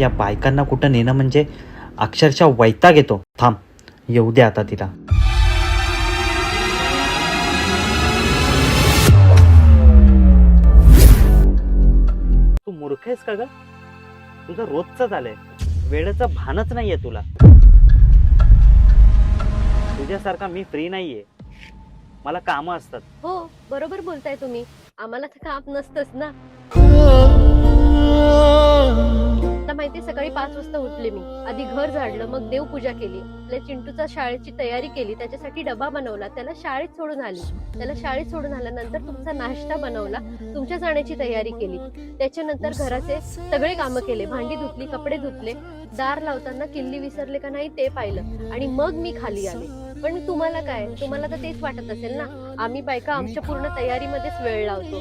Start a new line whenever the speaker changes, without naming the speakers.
या बायकांना कुठं नेणं म्हणजे अक्षरशः वैताग येतो. थांब, येऊ दे आता तिला. तू मूर्ख आहेस का ग? तुझं रोजचं झालंय, वेळेचं भानच नाहीये तुला. तुझ्यासारखा मी फ्री नाहीये, मला कामं असतात.
हो, बरोबर बोलताय तुम्ही. आम्हाला तर काम नसतंच ना. आता माहिती सकाळी 5 वाजता उठले मी. आधी घर झाडलं, मग देवपूजा केली, आपल्या चिंटूचा शाळेची तयारी केली, त्याच्यासाठी डबा बनवला, त्याला शाळेत सोडून आली. त्याला शाळेत सोडून आल्यानंतर तुमचा नाश्ता बनवला, तुमच्या जाण्याची तयारी केली. त्याच्यानंतर घराचे सगळे कामं केले, भांडी धुतली, कपडे धुतले, दार लावताना किल्ली विसरले का नाही ते पाहिलं आणि मग मी खाली आले. पण तुम्हाला काय, तुम्हाला तर तेच वाटत असेल ना, आम्ही बायका आमच्या पूर्ण तयारीमध्येच वेळ लावतो.